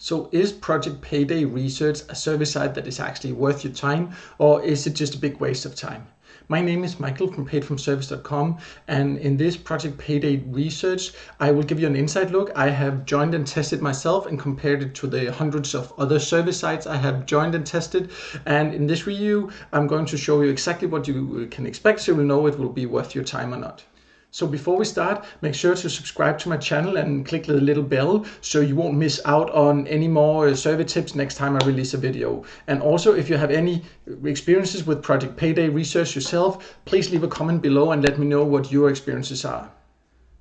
So is Project Payday Research a service site that is actually worth your time, or is it just a big waste of time? My name is Michael from paidfromservice.com, and in this Project Payday Research, I will give you an inside look. I have joined and tested myself and compared it to the hundreds of other service sites I have joined and tested. And in this review, I'm going to show you exactly what you can expect, so you'll know it will be worth your time or not. So before we start, make sure to subscribe to my channel and click the little bell so you won't miss out on any more survey tips next time I release a video. And also, if you have any experiences with Project Payday Research yourself, please leave a comment below and let me know what your experiences are.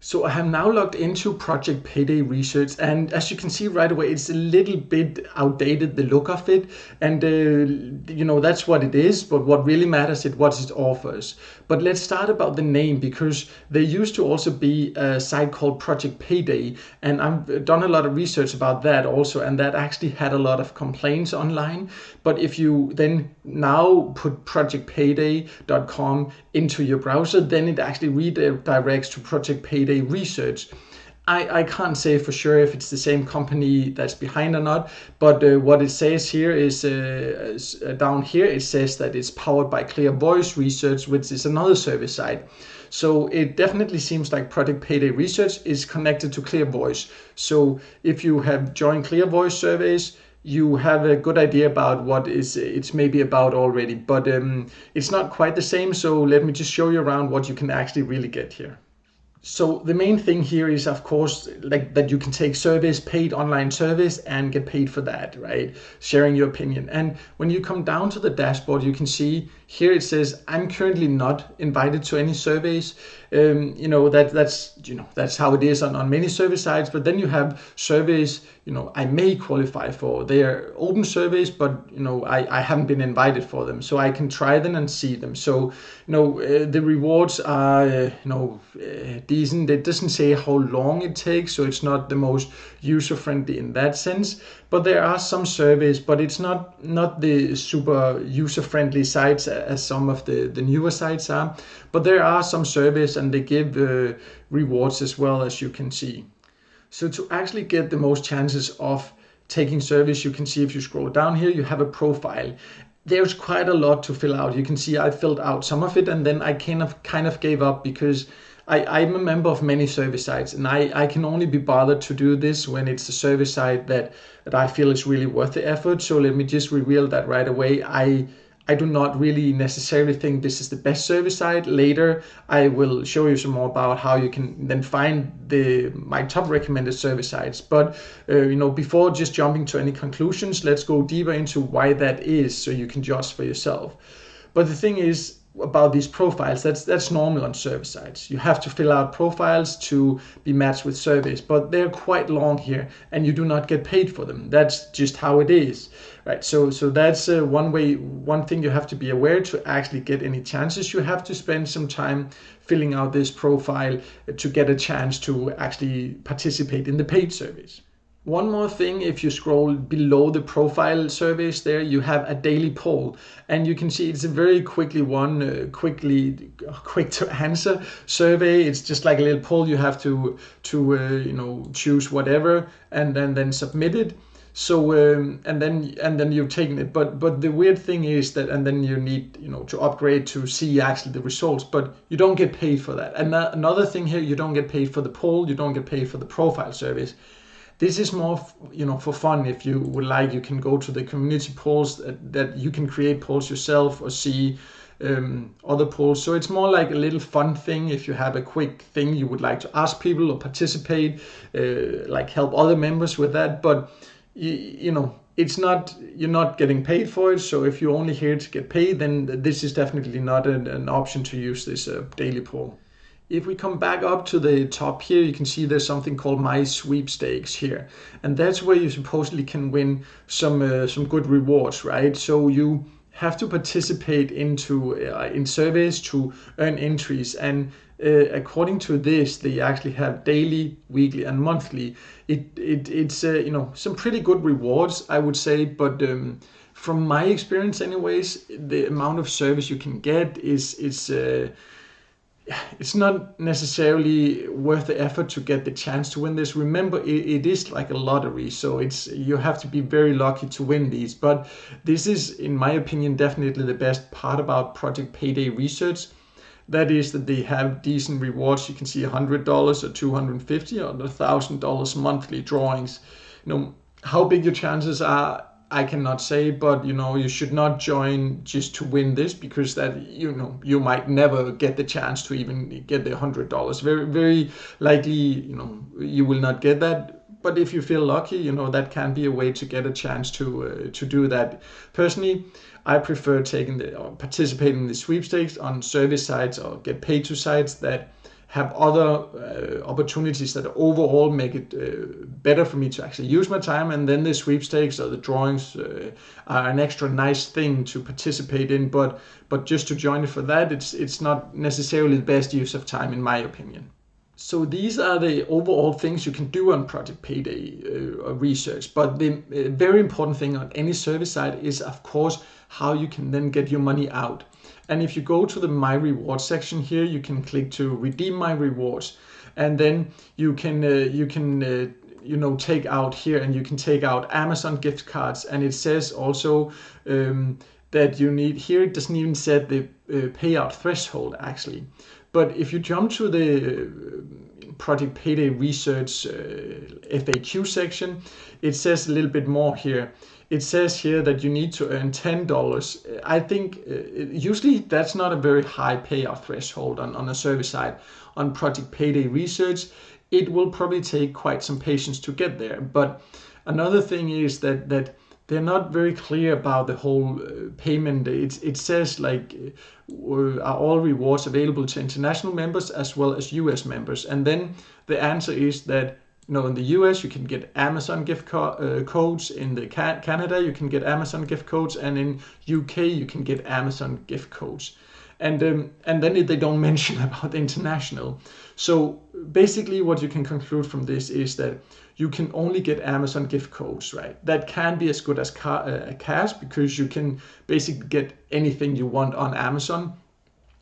So I have now logged into Project Payday Research, and as you can see right away, it's a little bit outdated, the look of it, and that's what it is, but what really matters is what it offers. But let's start about the name, because there used to also be a site called Project Payday, and I've done a lot of research about that also, and that actually had a lot of complaints online. But if you then now put projectpayday.com into your browser, then it actually redirects to Project Payday Research. I can't say for sure if it's the same company that's behind or not, but what it says here is down here, it says that it's powered by Clear Voice Research, which is another service site. So it definitely seems like Project Payday Research is connected to Clear Voice. So if you have joined Clear Voice surveys, you have a good idea about what it's maybe about already, but it's not quite the same. So let me just show you around what you can actually really get here. So the main thing here is, of course, like that you can take surveys, paid online surveys, and get paid for that, right? Sharing your opinion. And when you come down to the dashboard, you can see here it says, I'm currently not invited to any surveys. That's how it is on many survey sites. But then you have surveys, I may qualify for. They are open surveys, but I haven't been invited for them, so I can try them and see them. So the rewards are decent. It doesn't say how long it takes, so it's not the most user friendly in that sense. But there are some surveys, but it's not the super user friendly sites as some of the newer sites are. But there are some surveys, and they give rewards as well, as you can see. So to actually get the most chances of taking surveys, you can see if you scroll down here, you have a profile. There's quite a lot to fill out. You can see I filled out some of it, and then I kind of gave up because I'm a member of many service sites, and I can only be bothered to do this when it's a service site that I feel is really worth the effort. So let me just reveal that right away. I do not really necessarily think this is the best service site. Later, I will show you some more about how you can then find my top recommended service sites. But before just jumping to any conclusions, let's go deeper into why that is, so you can judge for yourself. But the thing is about these profiles, that's normal on service sites. You have to fill out profiles to be matched with surveys, but they're quite long here, and you do not get paid for them. That's just how it is, right? So that's one thing you have to be aware. To actually get any chances, you have to spend some time filling out this profile to get a chance to actually participate in the paid surveys. One more thing, if you scroll below the profile surveys there, you have a daily poll, and you can see it's a very quick to answer survey. It's just like a little poll. You have to choose whatever and then submit it. So and then you've taken it. But the weird thing is that, and then you need to upgrade to see actually the results, but you don't get paid for that. And another thing here, you don't get paid for the poll, you don't get paid for the profile surveys. This is more, for fun. If you would like, you can go to the community polls that you can create polls yourself or see other polls. So it's more like a little fun thing. If you have a quick thing you would like to ask people or participate, like help other members with that. But it's not, you're not getting paid for it. So if you're only here to get paid, then this is definitely not an option to use this daily poll. If we come back up to the top here, you can see there's something called My Sweepstakes here. And that's where you supposedly can win some good rewards, right? So you have to participate in surveys to earn entries. And according to this, they actually have daily, weekly, and monthly. It's some pretty good rewards, I would say. But from my experience anyways, the amount of service you can get is it's not necessarily worth the effort to get the chance to win this. Remember, it is like a lottery, so you have to be very lucky to win these. But this is, in my opinion, definitely the best part about Project Payday Research. That is that they have decent rewards. You can see $100 or $250 or $1,000 monthly drawings. How big your chances are, I cannot say, but you should not join just to win this, because that you might never get the chance to even get the $100. Very, very likely, you will not get that. But if you feel lucky, that can be a way to get a chance to do that. Personally, I prefer participating in the sweepstakes on service sites or get paid to sites that have other opportunities that overall make it better for me to actually use my time, and then the sweepstakes or the drawings are an extra nice thing to participate in, but just to join it for that, it's not necessarily the best use of time, in my opinion. So these are the overall things you can do on Project Payday Research, but the very important thing on any service site is, of course, how you can then get your money out. And if you go to the My Rewards section here, you can click to redeem my rewards, and then you can take out here, and you can take out Amazon gift cards. And it says also that you need, here it doesn't even set the payout threshold actually. But if you jump to the Project Payday Research FAQ section, it says a little bit more here. It says here that you need to earn $10. I think usually that's not a very high payout threshold on a service site. On Project Payday Research, it will probably take quite some patience to get there. But another thing is that they're not very clear about the whole payment. It says like, are all rewards available to international members as well as US members? And then the answer is that in the US you can get Amazon gift codes, in the Canada you can get Amazon gift codes, and in UK you can get Amazon gift codes. And then they don't mention about the international. So basically what you can conclude from this is that you can only get Amazon gift codes, right? That can be as good as cash, because you can basically get anything you want on Amazon.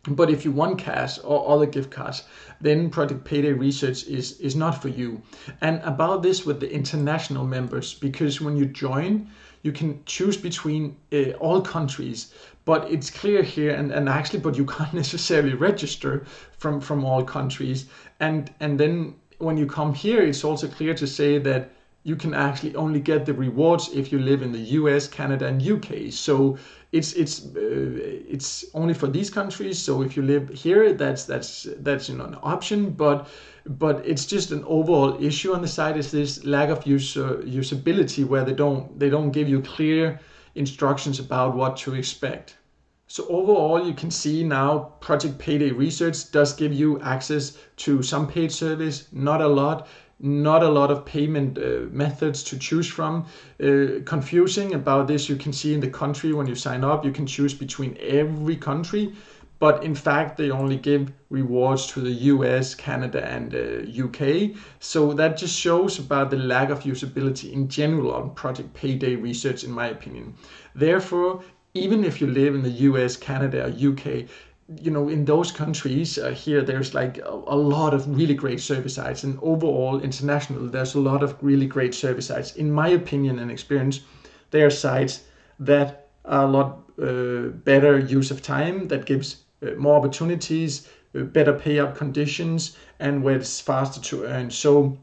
But if you want cash or other gift cards, then Project Payday Research is not for you. And about this with the international members, because when you join, you can choose between all countries, but it's clear here, and actually, but you can't necessarily register from all countries. And then when you come here, it's also clear to say that you can actually only get the rewards if you live in the US, Canada, and UK. So it's only for these countries. So if you live here, that's an option. But it's just an overall issue on the site is this lack of usability, where they don't give you clear instructions about what to expect. So overall, you can see now Project Payday Research does give you access to some paid service, not a lot of payment methods to choose from. Confusing about this, you can see in the country when you sign up, you can choose between every country, but in fact they only give rewards to the US, Canada, and UK. So that just shows about the lack of usability in general on Project Payday Research, in my opinion. Therefore, even if you live in the US, Canada, or UK, in those countries here, there's like a lot of really great service sites, and overall international, there's a lot of really great service sites. In my opinion and experience, there are sites that are a lot better use of time, that gives more opportunities, better payout conditions, and where it's faster to earn. So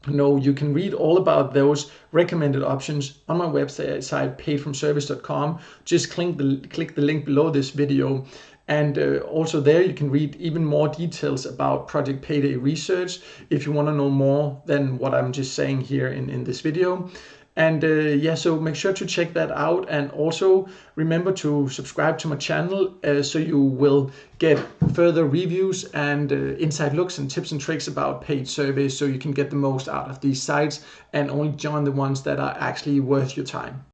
you can read all about those recommended options on my website, paidfromservice.com. Just click the link below this video. And also there you can read even more details about Project Payday Research if you want to know more than what I'm just saying here in this video. And so make sure to check that out, and also remember to subscribe to my channel so you will get further reviews and inside looks and tips and tricks about paid surveys, so you can get the most out of these sites and only join the ones that are actually worth your time.